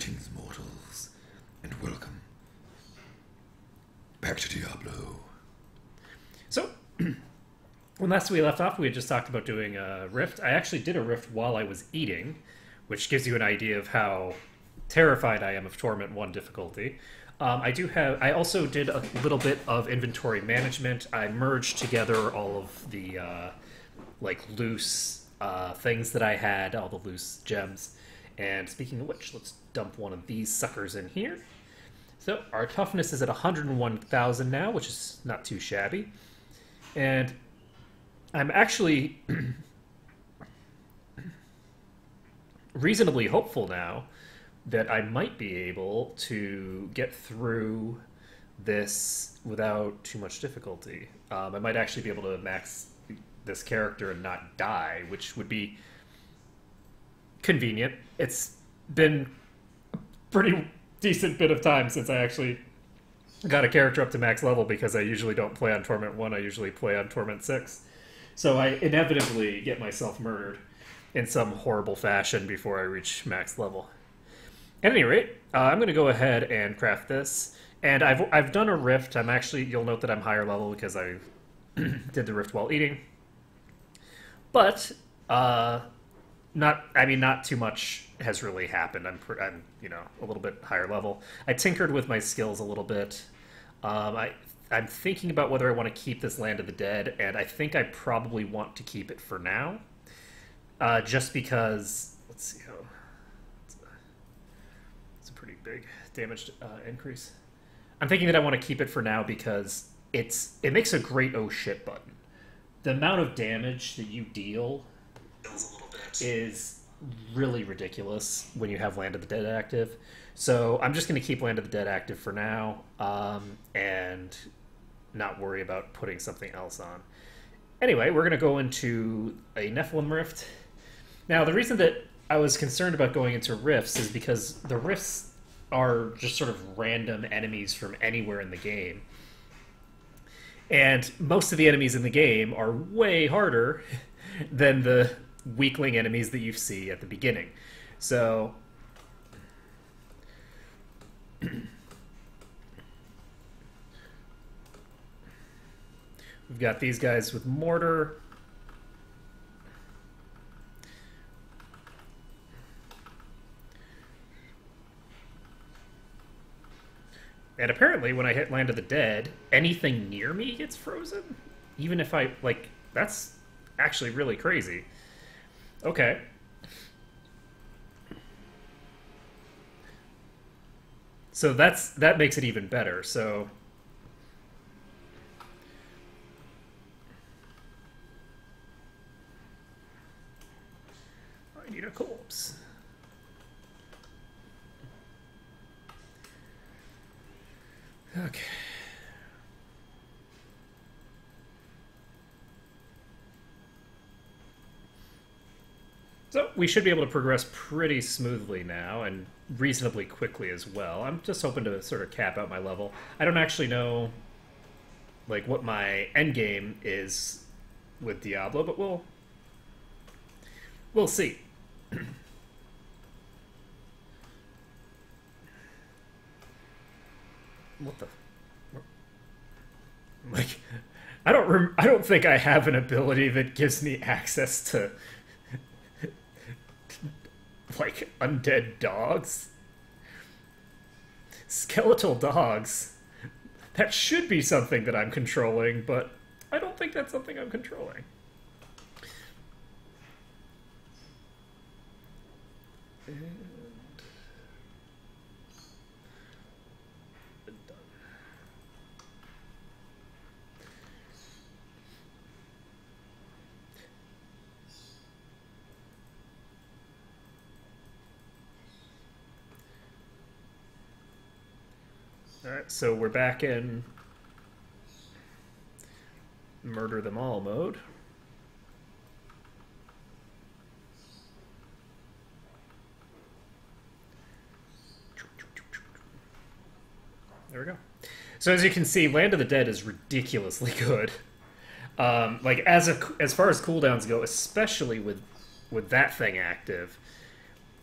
Greetings, mortals, and welcome back to Diablo. So, when last we left off, we had just talked about doing a rift. I actually did a rift while I was eating, which gives you an idea of how terrified I am of Torment 1 difficulty. I also did a little bit of inventory management. I merged together all of the loose things that I had, all the loose gems. And speaking of which, let's dump one of these suckers in here. So our toughness is at 101,000 now, which is not too shabby. And I'm actually reasonably hopeful now that I might be able to get through this without too much difficulty. I might actually be able to max this character and not die, which would be convenient. It's been a pretty decent bit of time since I actually got a character up to max level, because I usually don't play on Torment 1, I usually play on Torment 6. So I inevitably get myself murdered in some horrible fashion before I reach max level. At any rate, I'm going to go ahead and craft this. And I've done a rift. You'll note that I'm higher level because I did the rift while eating. But not too much has really happened. I'm a little bit higher level. I tinkered with my skills a little bit. I'm thinking about whether I want to keep this Land of the Dead, and I think I probably want to keep it for now. Just because, let's see how, it's a pretty big damage increase. I'm thinking that I want to keep it for now because it makes a great oh shit button. The amount of damage that you deal is really ridiculous when you have Land of the Dead active. So I'm just going to keep Land of the Dead active for now, and not worry about putting something else on. Anyway, we're going to go into a Nephilim Rift. Now, the reason that I was concerned about going into rifts is because the rifts are just sort of random enemies from anywhere in the game. And most of the enemies in the game are way harder than the weakling enemies that you see at the beginning. So we've got these guys with mortar. And apparently when I hit Land of the Dead, anything near me gets frozen. Even if that's actually really crazy. Okay. So that makes it even better. So I need a corpse. Okay. So we should be able to progress pretty smoothly now, and reasonably quickly as well. I'm just hoping to sort of cap out my level. I don't actually know what my end game is with Diablo, but we'll see. What the? I don't think I have an ability that gives me access to undead dogs. Skeletal dogs. That should be something that I'm controlling, but I don't think that's something I'm controlling. Alright, so we're back in murder them all mode. There we go. So as you can see, Land of the Dead is ridiculously good. As far as cooldowns go, especially with that thing active,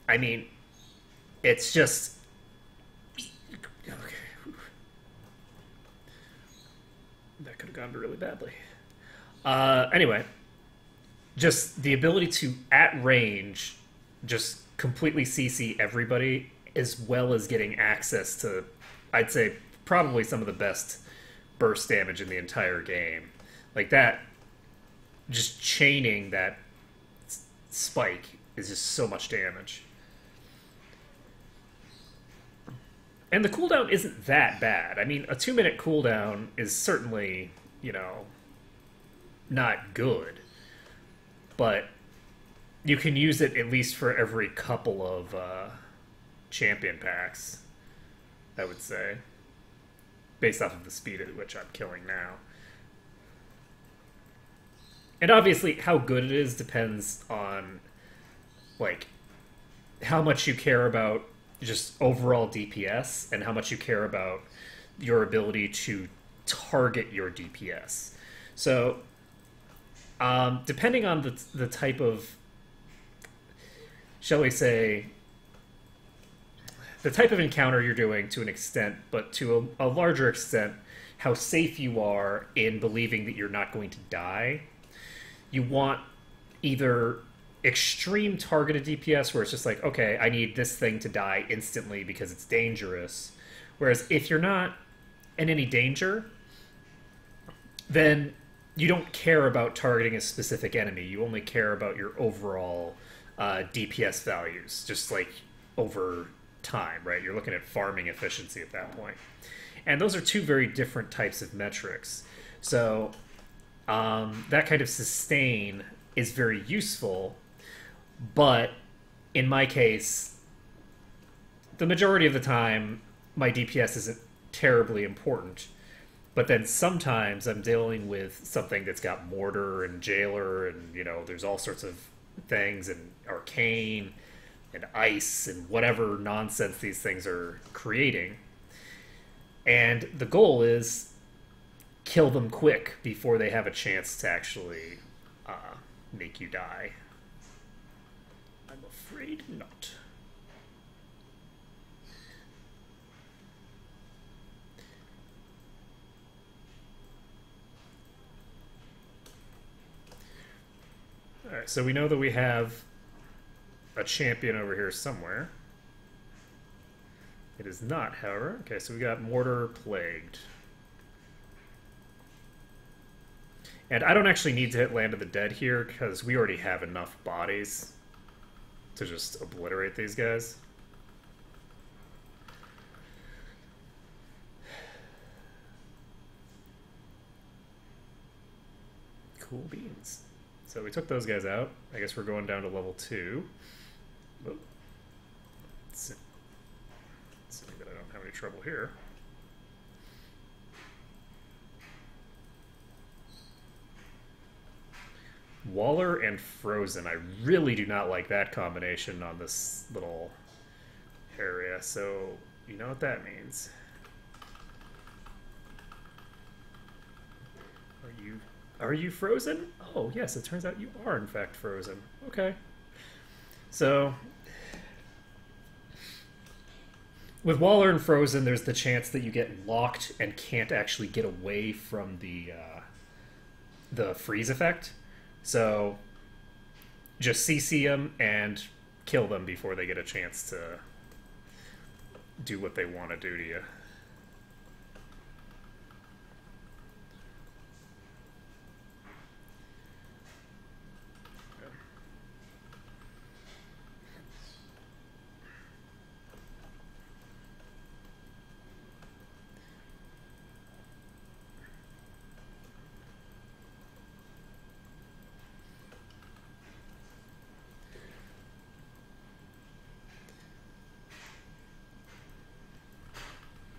I mean, it's just okay. That could have gone really badly. Anyway, just the ability to at range just completely CC everybody, as well as getting access to, I'd say, probably some of the best burst damage in the entire game. Like that, just chaining that spike is just so much damage. And the cooldown isn't that bad. I mean, a 2-minute cooldown is certainly, you know, not good. But you can use it at least for every couple of champion packs, I would say. Based off of the speed at which I'm killing now. And obviously, how good it is depends on, like, how much you care about just overall DPS and how much you care about your ability to target your DPS. So, depending on the type of, shall we say, the type of encounter you're doing to an extent, but to a larger extent, how safe you are in believing that you're not going to die, you want either extreme targeted DPS where it's just like, okay, I need this thing to die instantly because it's dangerous. Whereas if you're not in any danger, then you don't care about targeting a specific enemy. You only care about your overall DPS values, just like over time, right? You're looking at farming efficiency at that point. And those are two very different types of metrics. So that kind of sustain is very useful, but in my case, the majority of the time, my DPS isn't terribly important. But then sometimes I'm dealing with something that's got Mortar and Jailer and, you know, there's all sorts of things, and Arcane and Ice and whatever nonsense these things are creating. And the goal is kill them quick before they have a chance to actually make you die. I'm afraid not. Alright, so we know that we have a champion over here somewhere. It is not, however. Okay, so we got Mortar Plagued. And I don't actually need to hit Land of the Dead here, because we already have enough bodies to just obliterate these guys. Cool beans. So we took those guys out. I guess we're going down to level 2. Let's see that I don't have any trouble here. Waller and Frozen. I really do not like that combination on this little area, so you know what that means. Are you frozen? Oh, yes, it turns out you are, in fact, frozen. Okay. So, with Waller and Frozen, there's the chance that you get locked and can't actually get away from the freeze effect. So, just CC them and kill them before they get a chance to do what they want to do to you.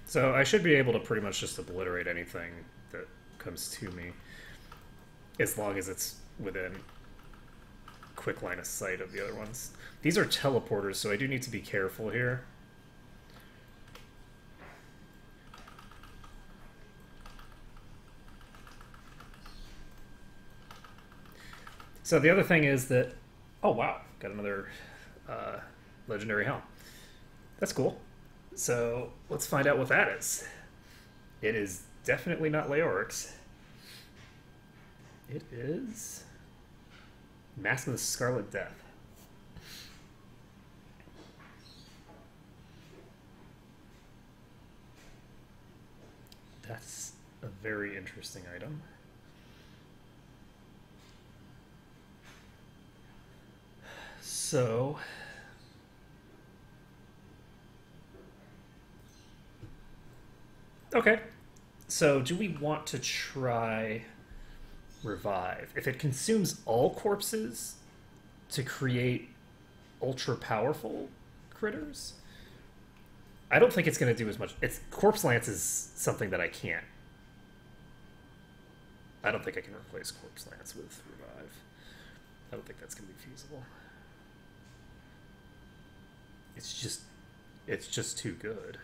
So I should be able to pretty much just obliterate anything that comes to me, as long as it's within quick line of sight of the other ones. These are teleporters, so I do need to be careful here. So the other thing is that, oh wow, got another legendary helm. That's cool. So let's find out what that is. It is definitely not Leorix. It is Mask of the Scarlet Death. That's a very interesting item. So okay. So do we want to try Revive? If it consumes all corpses to create ultra powerful critters, I don't think it's going to do as much. It's Corpse Lance is something that I can't. I don't think I can replace Corpse Lance with Revive. I don't think that's going to be feasible. It's just too good.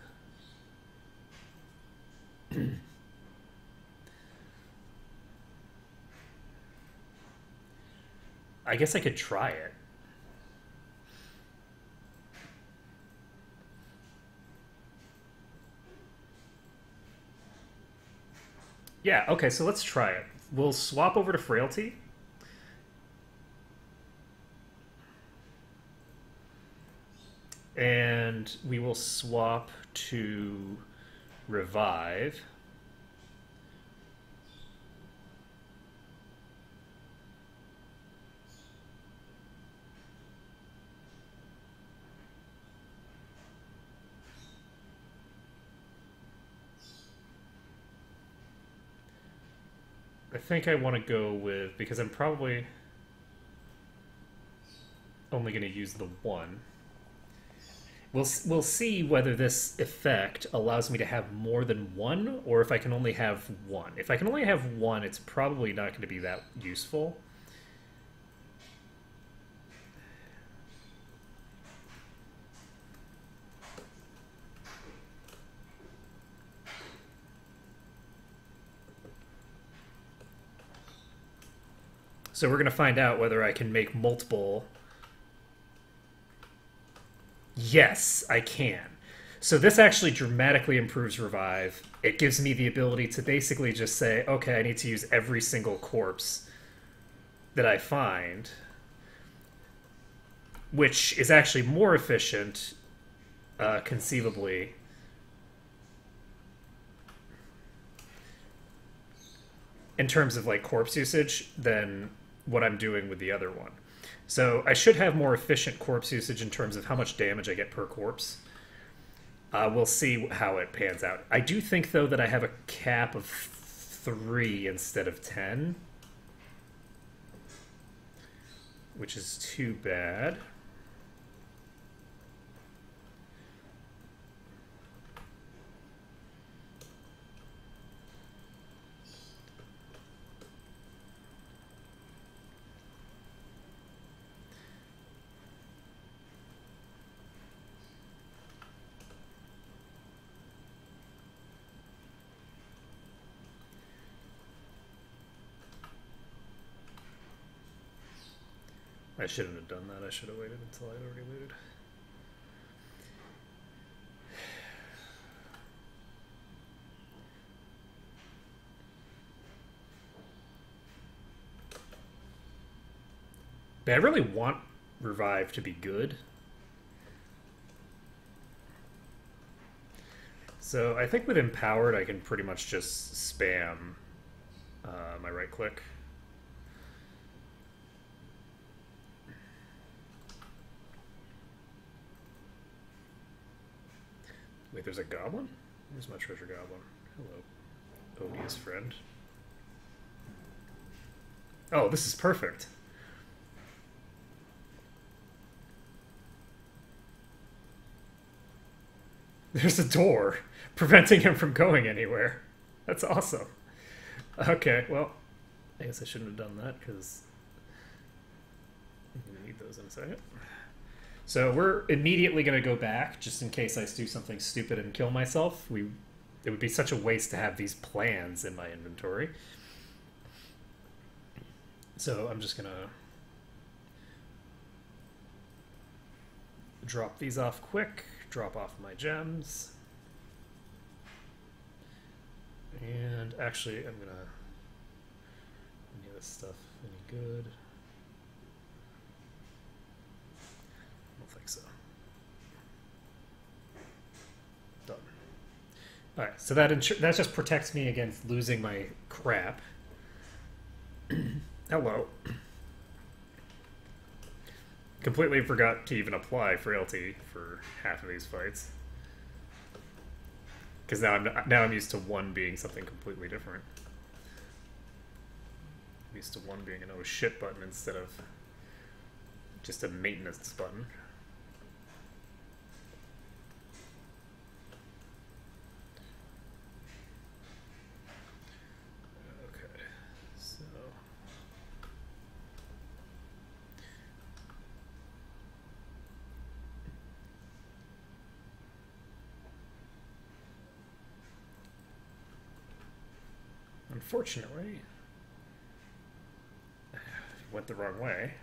I guess I could try it. Yeah, okay, so let's try it. We'll swap over to Frailty. And we will swap to Revive. I think I want to go with, because I'm probably only going to use the one. We'll see whether this effect allows me to have more than one, or if I can only have one. If I can only have one, it's probably not going to be that useful. So we're going to find out whether I can make multiple. Yes, I can. So this actually dramatically improves Revive. It gives me the ability to basically just say, okay, I need to use every single corpse that I find, which is actually more efficient, conceivably, in terms of like corpse usage than what I'm doing with the other one. So I should have more efficient corpse usage in terms of how much damage I get per corpse. We'll see how it pans out. I do think, though, that I have a cap of 3 instead of 10, which is too bad. I shouldn't have done that. I should have waited until I'd already looted. But I really want Revive to be good. So I think with Empowered, I can pretty much just spam my right click. Wait, there's a goblin? Where's my treasure goblin? Hello, odious friend. Oh, this is perfect. There's a door preventing him from going anywhere. That's awesome. Okay, well, I guess I shouldn't have done that because I'm going to need those in a second. So we're immediately going to go back just in case I do something stupid and kill myself. It would be such a waste to have these plans in my inventory. So I'm just going to drop these off quick, drop off my gems. And actually, I'm gonna... Any of this stuff any good? I don't think so. Done. Alright, so that just protects me against losing my crap. Hello. Completely forgot to even apply frailty for half of these fights. Because now I'm used to one being something completely different. I'm used to one being an oh shit button instead of just a maintenance button. Okay, so... Unfortunately, it went the wrong way.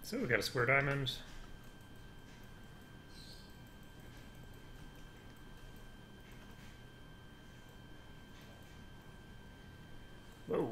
So we got a square diamond. Whoa.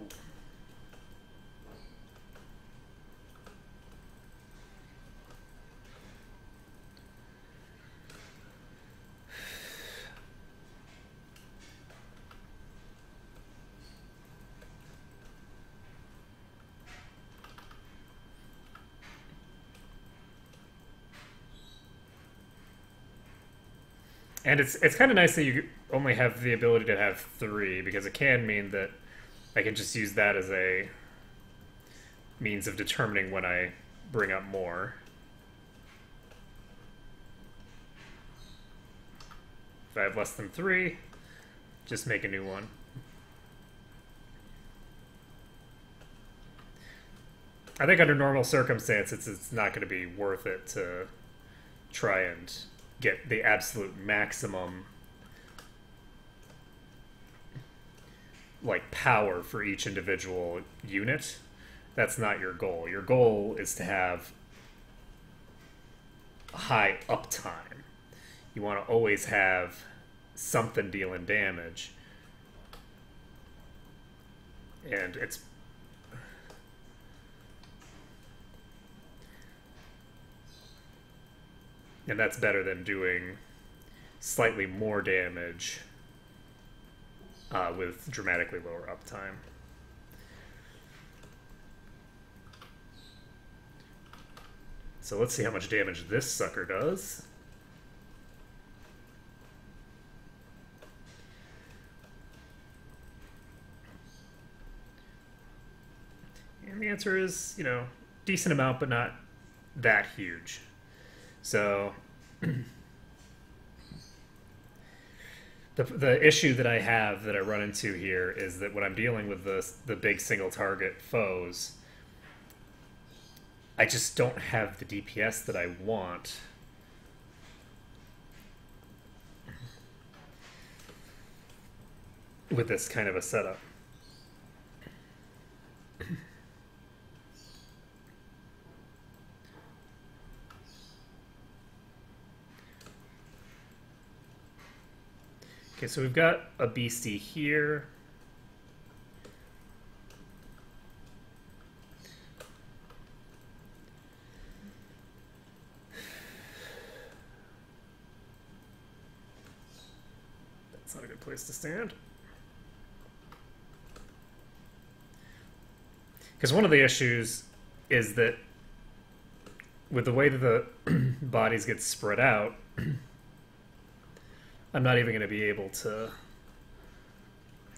And it's kind of nice that you only have the ability to have 3, because it can mean that I can just use that as a means of determining when I bring up more. If I have less than 3, just make a new one. I think under normal circumstances, it's not going to be worth it to try and get the absolute maximum like power for each individual unit. That's not your goal. Your goal is to have high uptime. You want to always have something dealing damage. And it's... And that's better than doing slightly more damage with dramatically lower uptime. So let's see how much damage this sucker does. And the answer is, you know, decent amount, but not that huge. So the issue that I have that I run into here is that when I'm dealing with the big single target foes, I just don't have the DPS that I want. With this kind of a setup. Okay, so we've got a beastie here. That's not a good place to stand. Because one of the issues is that with the way that the bodies get spread out, I'm not even going to be able to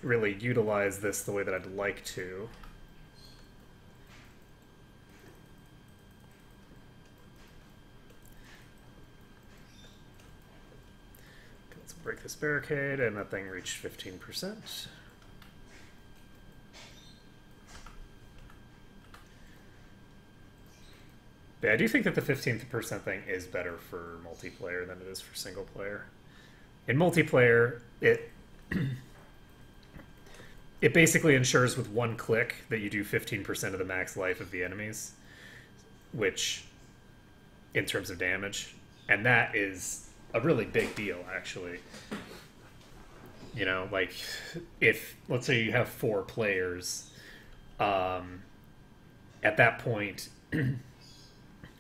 really utilize this the way that I'd like to. Okay, let's Break this barricade, and that thing reached 15%. But I do think that the 15% thing is better for multiplayer than it is for single player. In multiplayer, it basically ensures with one click that you do 15% of the max life of the enemies, which, in terms of damage, and that is a really big deal, actually. You know, like, if, let's say you have 4 players, at that point,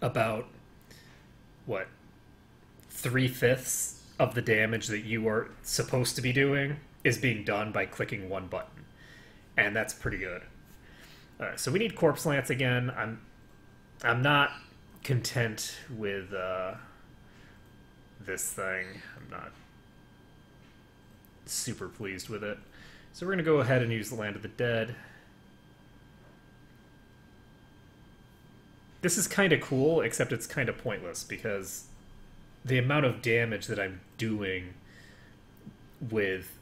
about, what, 3/5 of the damage that you are supposed to be doing is being done by clicking one button. And that's pretty good. Alright, so we need Corpse Lance again. I'm not content with this thing. I'm not super pleased with it. So we're going to go ahead and use the Land of the Dead. This is kind of cool, except it's kind of pointless, because the amount of damage that I'm doing with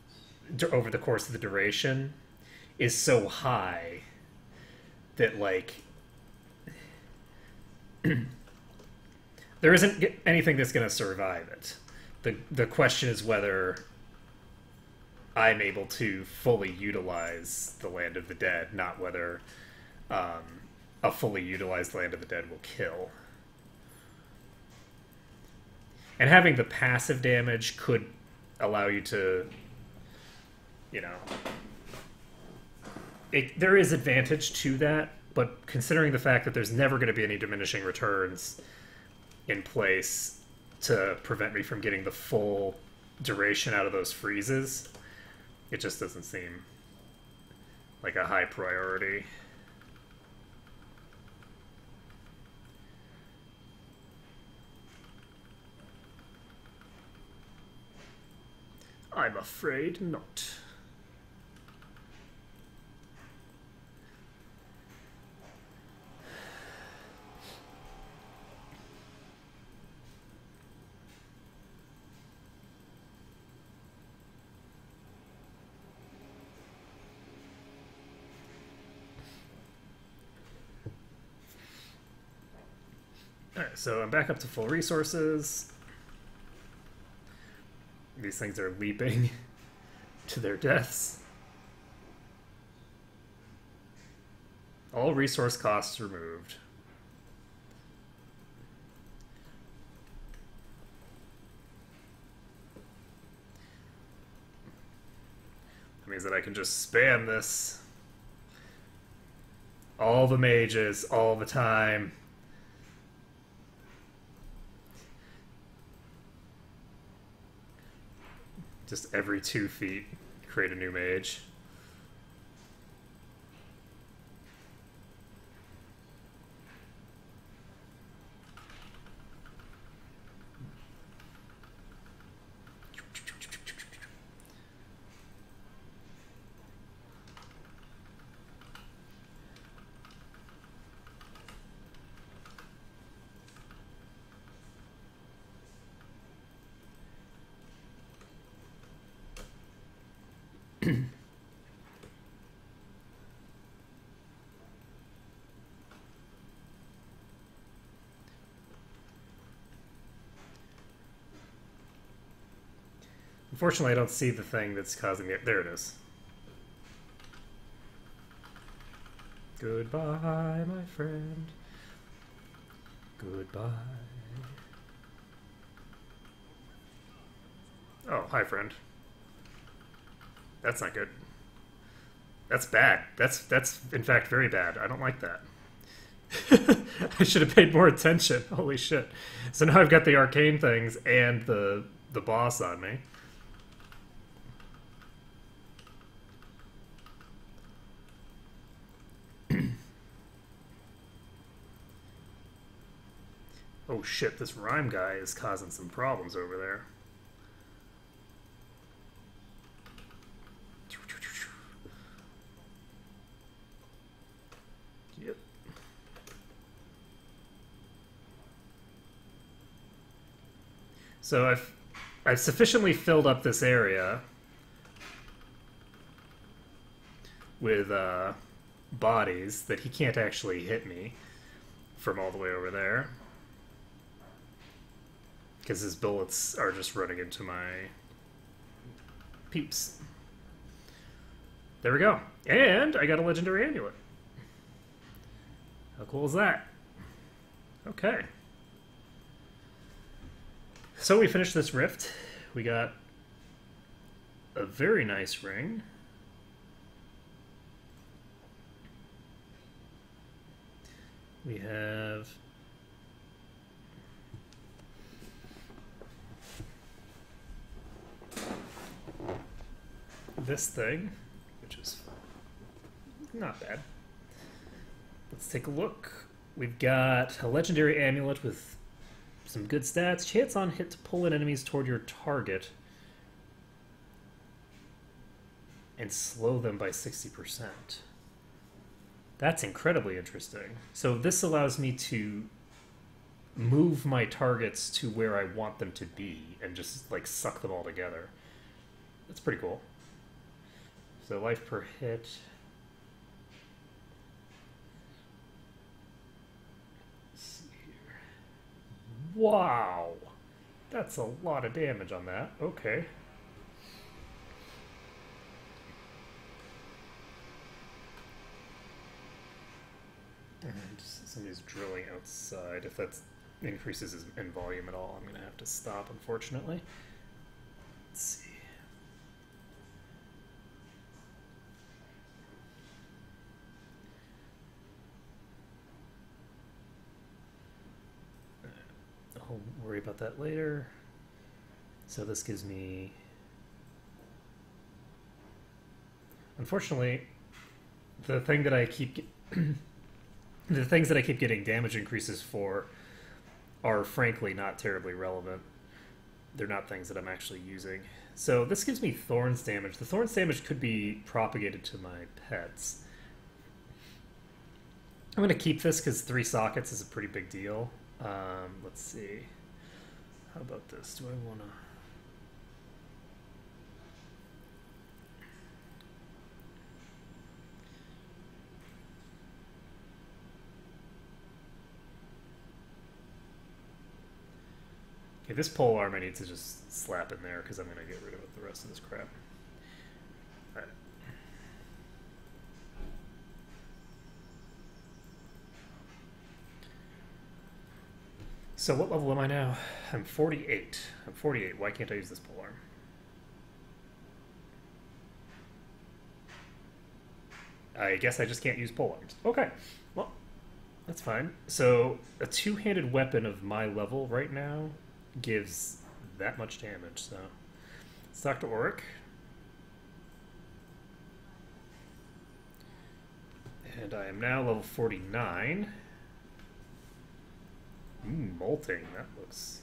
over the course of the duration is so high that, like, there isn't anything that's going to survive it. The question is whether I'm able to fully utilize the Land of the Dead, not whether a fully utilized Land of the Dead will kill. And having the passive damage could allow you to, you know... there is advantage to that, but considering the fact that there's never going to be any diminishing returns in place to prevent me from getting the full duration out of those freezes, it just doesn't seem like a high priority. I'm afraid not. Alright, so I'm back up to full resources. These things are leaping to their deaths. All resource costs removed. That means that I can just spam this. All the mages, all the time. Just every 2 feet, create a new mage. Unfortunately, I don't see the thing that's causing it. There it is. Goodbye, my friend. Goodbye. Oh, hi, friend. That's not good. That's bad. That's in fact very bad. I don't like that. I should have paid more attention. Holy shit. So now I've got the arcane things and the boss on me. Oh shit, this rhyme guy is causing some problems over there. Yep. So I've sufficiently filled up this area with bodies that he can't actually hit me from all the way over there. Because his bullets are just running into my peeps. There we go. And I got a legendary amulet. How cool is that? Okay. So we finished this rift. We got a very nice ring. We have this thing, which is not bad. Let's take a look. We've got a legendary amulet with some good stats. Chance on hit to pull in enemies toward your target and slow them by 60%. That's incredibly interesting. So this allows me to move my targets to where I want them to be and just like suck them all together. That's pretty cool. So life per hit. Let's see here. Wow. That's a lot of damage on that. Okay. And somebody's drilling outside. If that increases in volume at all, I'm going to have to stop, unfortunately. Let's see. I'll worry about that later. So this gives me... Unfortunately, the thing that I keep... The things that I keep getting damage increases for are frankly not terribly relevant. They're not things that I'm actually using. So this gives me Thorns damage. The Thorns damage could be propagated to my pets. I'm going to keep this because 3 sockets is a pretty big deal. Let's see. How about this? Do I want to... Okay, this pole arm I need to just slap in there because I'm going to get rid of the rest of this crap. Alright. So what level am I now? I'm 48. I'm 48. Why can't I use this pole arm? I guess I just can't use pole arms. Okay. Well, that's fine. So a two-handed weapon of my level right now gives that much damage, so let's talk to Auric. And I am now level 49. Molting, that looks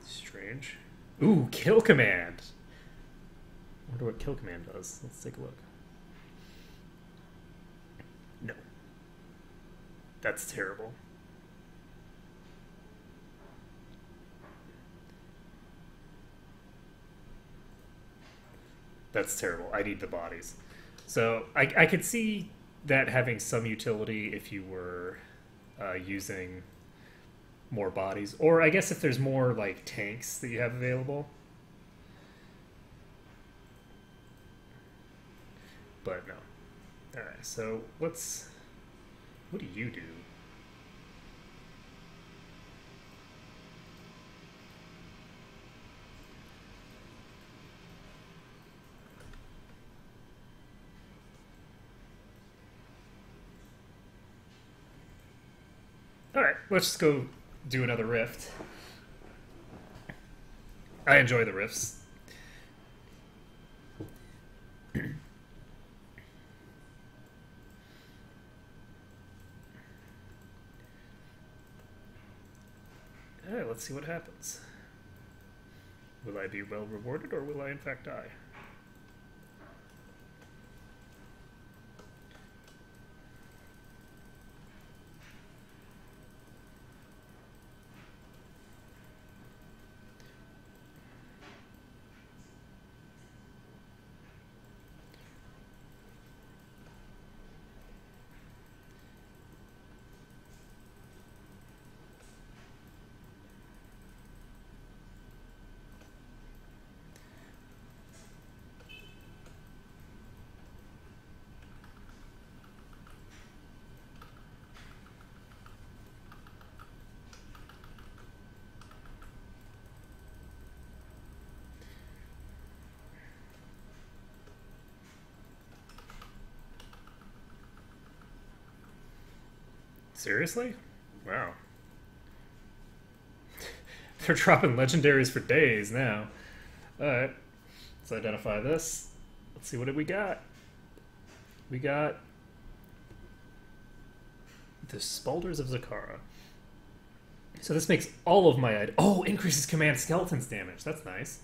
strange. Ooh, kill command. I wonder what kill command does. Let's take a look. No. That's terrible. That's terrible. I need the bodies. So I could see that having some utility if you were using more bodies. Or I guess if there's more like tanks that you have available. But no. Alright, so let's... What do you do? Alright, let's just go do another rift. I enjoy the rifts. Alright, let's see what happens. Will I be well rewarded or will I in fact die? Seriously? Wow. They're dropping legendaries for days now. Alright. Let's identify this. Let's see what we got. We got the Spalders of Zakara. So this makes all of my... Oh, increases command skeletons damage. That's nice.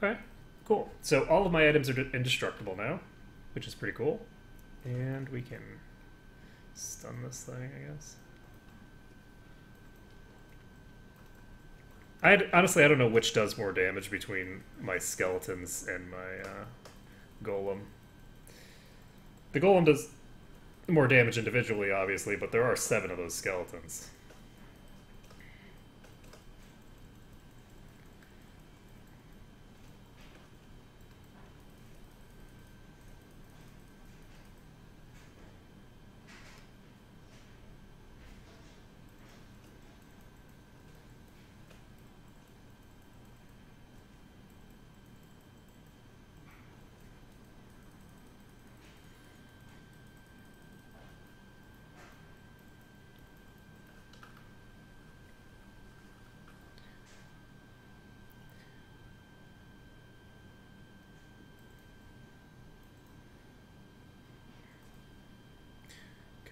Alright, cool. So all of my items are indestructible now, which is pretty cool. And we can stun this thing, I guess. Honestly, I don't know which does more damage between my skeletons and my golem. The golem does more damage individually, obviously, but there are 7 of those skeletons.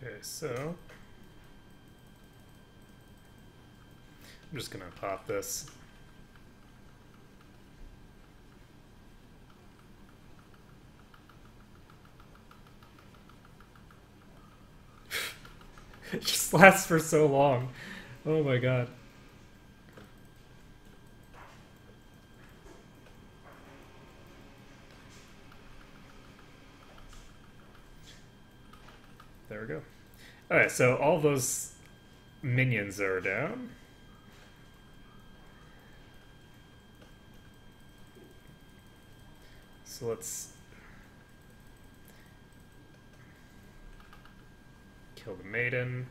Okay, so I'm just gonna pop this. It just lasts for so long. Oh my god. There we go. Alright, so all those minions are down. So let's kill the maiden.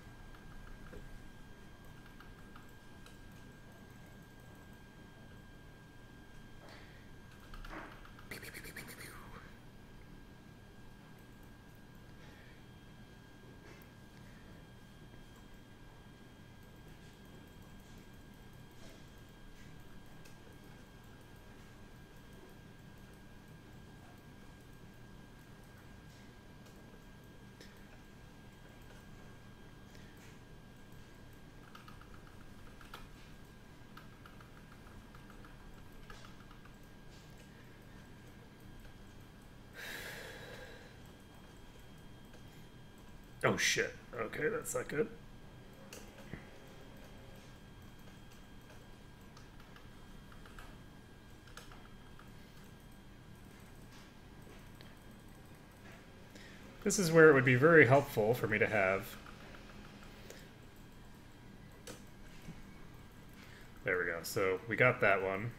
Oh shit. Okay, that's not good. This is where it would be very helpful for me to have... There we go. So we got that one.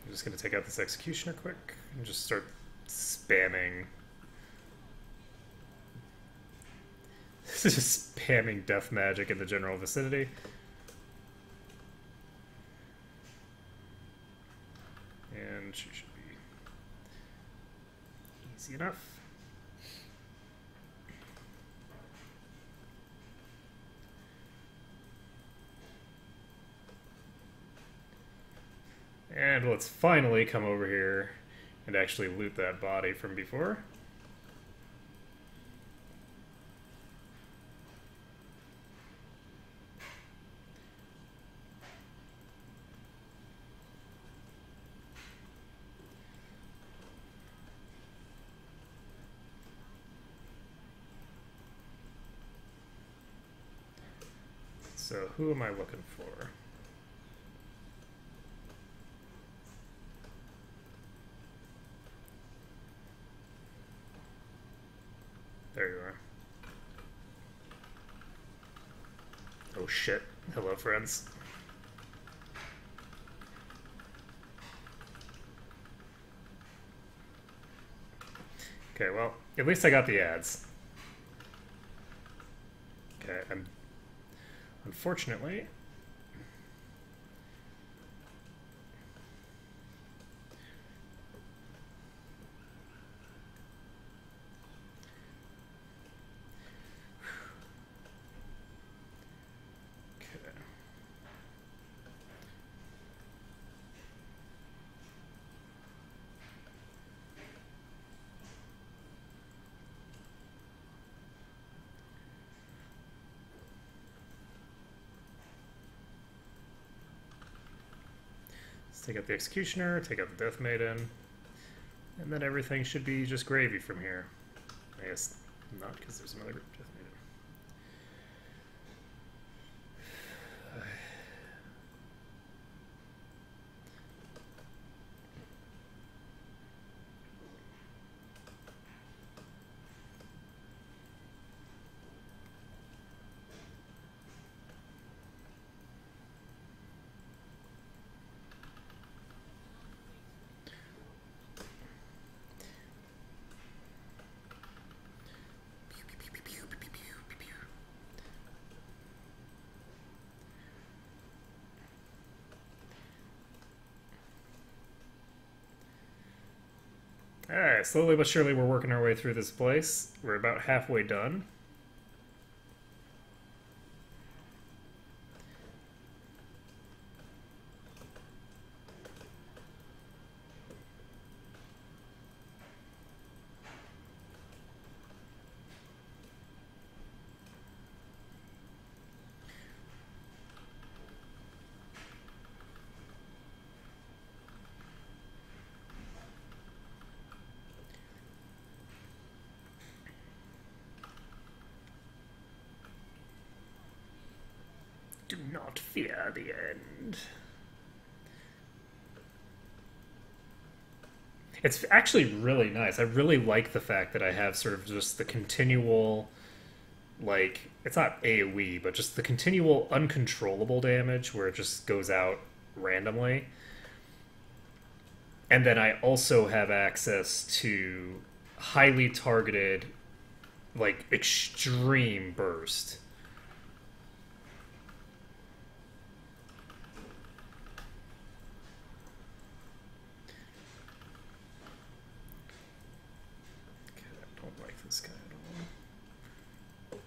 I'm just going to take out this executioner quick and just start spamming. This is just spamming death magic in the general vicinity. And she should be easy enough. And let's finally come over here and actually loot that body from before. So who am I looking for? There you are. Oh shit. Hello, friends. Okay, well, at least I got the ads. Okay, Okay, I'm unfortunately. Okay. Let's take out the Executioner, take out the Death Maiden, and then everything should be just gravy from here. I guess not, because there's another Death Maiden. Alright, slowly but surely we're working our way through this place. We're about halfway done. Do not fear the end. It's actually really nice. I really like the fact that I have sort of just the continual, like, it's not AoE, but just the continual uncontrollable damage where it just goes out randomly. And then I also have access to highly targeted, like, extreme burst. This guy at all.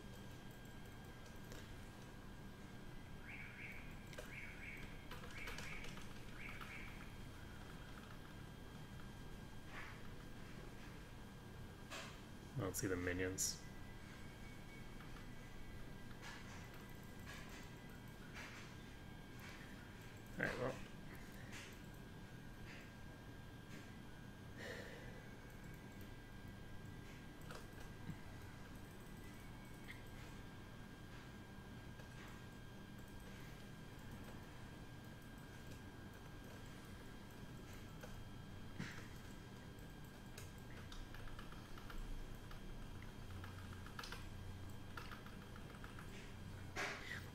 I don't see the minions. Alright, well.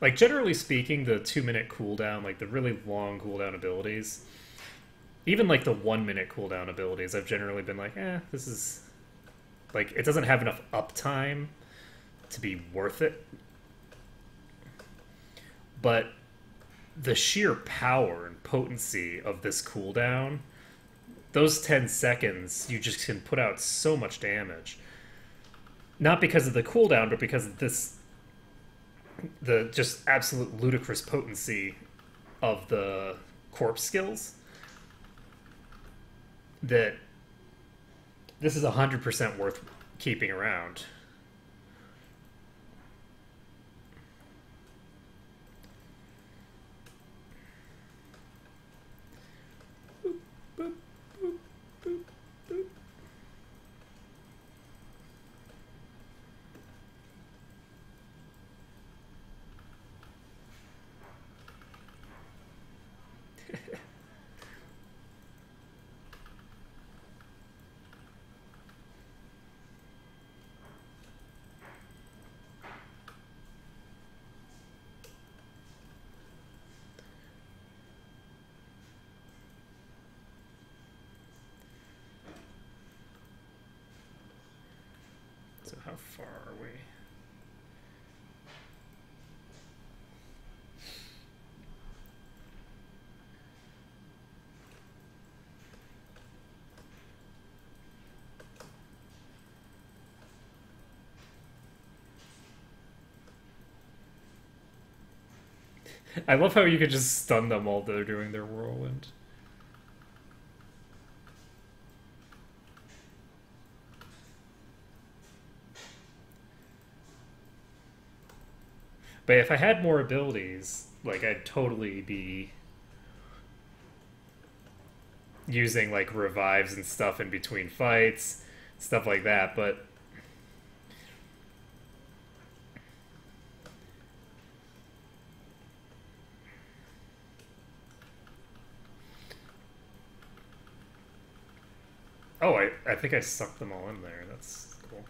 Like, generally speaking, the 2-minute cooldown, like the really long cooldown abilities, even like the 1-minute cooldown abilities, I've generally been like, this is, like, it doesn't have enough uptime to be worth it. But the sheer power and potency of this cooldown, those 10 seconds, you just can put out so much damage. Not because of the cooldown, but because of this, the just absolute ludicrous potency of the corpse skills, that this is 100% worth keeping around. Boop, boop, boop, boop, boop. So how far are we? I love how you could just stun them while they're doing their whirlwind. But if I had more abilities, like I'd totally be using like revives and stuff in between fights, stuff like that, but oh, I think I sucked them all in there. That's cool.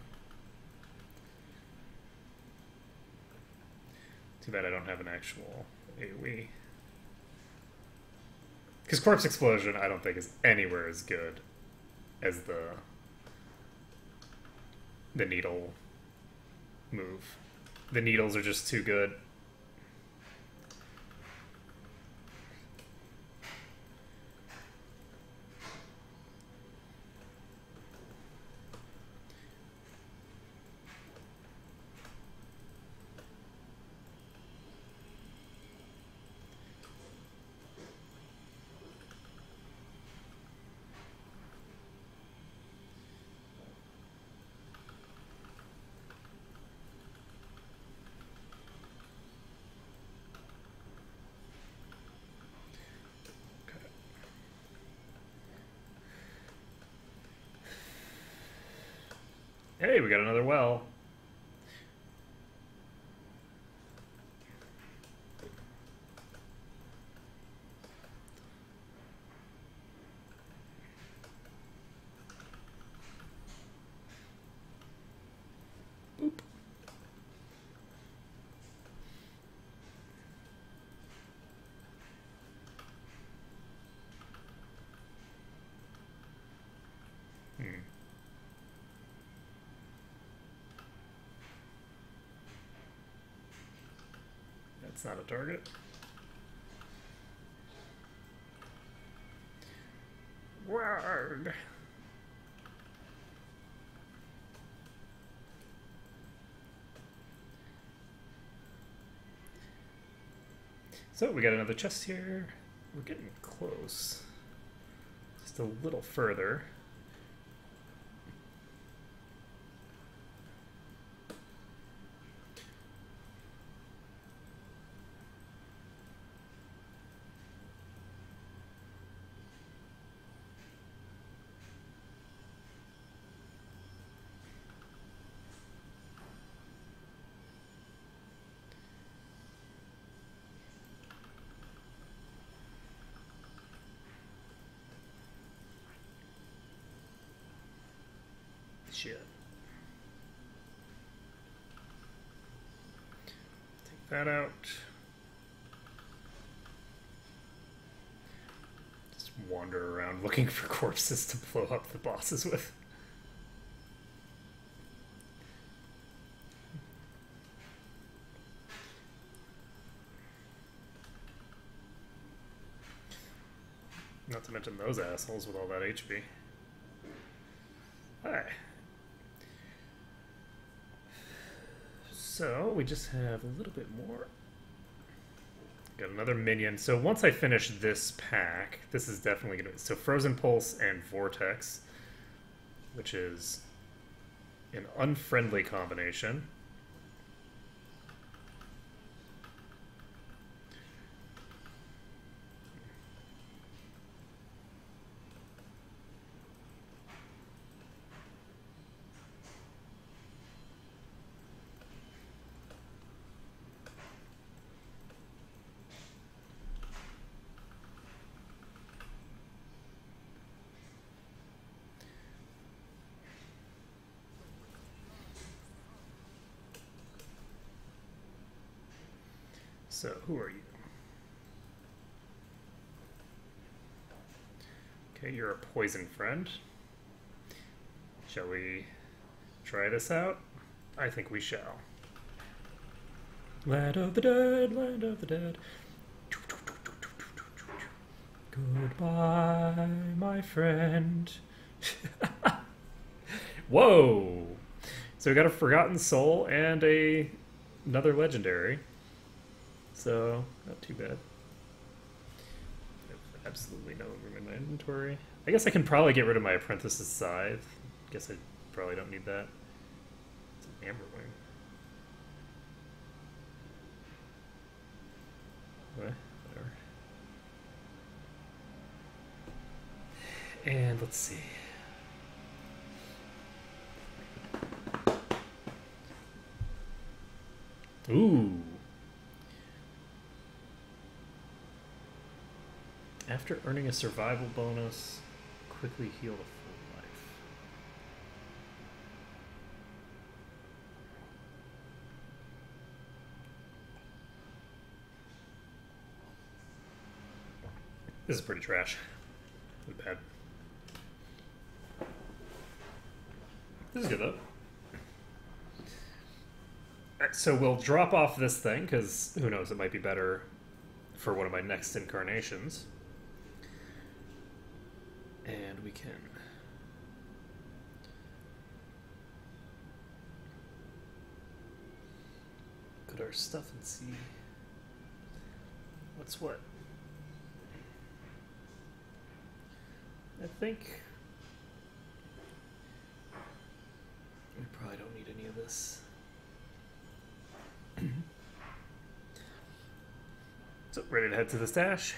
Too bad I don't have an actual AoE. Because Corpse Explosion, I don't think is anywhere as good as the needle move. The needles are just too good. Hey, we got another well. Boop. That's not a target. Word. So we got another chest here. We're getting close. Just a little further. Shit. Take that out. Just wander around looking for corpses to blow up the bosses with. Not to mention those assholes with all that HP. Hi. So we just have a little bit more. Got another minion. So once I finish this pack, this is definitely going to... So Frozen Pulse and Vortex, which is an unfriendly combination. So, who are you? Okay, you're a poison friend. Shall we try this out? I think we shall. Land of the dead, land of the dead. Goodbye, my friend. Whoa! So we got a Forgotten Soul and another legendary. So, not too bad. I have absolutely no room in my inventory. I guess I can probably get rid of my apprentice's scythe. Guess I probably don't need that. It's an amber wing. What? Whatever. And let's see. Ooh. After earning a survival bonus, quickly heal to full life. This is pretty trash. This is bad. This is good though. Alright, so we'll drop off this thing, because who knows, it might be better for one of my next incarnations. And we can look at our stuff and see what's what. I think we probably don't need any of this. So ready to head to the stash.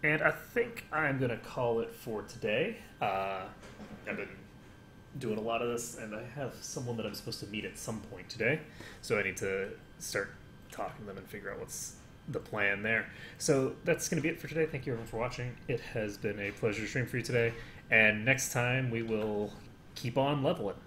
And I think I'm going to call it for today. I've been doing a lot of this, and I have someone that I'm supposed to meet at some point today. So I need to start talking to them and figure out what's the plan there. So that's going to be it for today. Thank you everyone for watching. It has been a pleasure to stream for you today. And next time we will keep on leveling.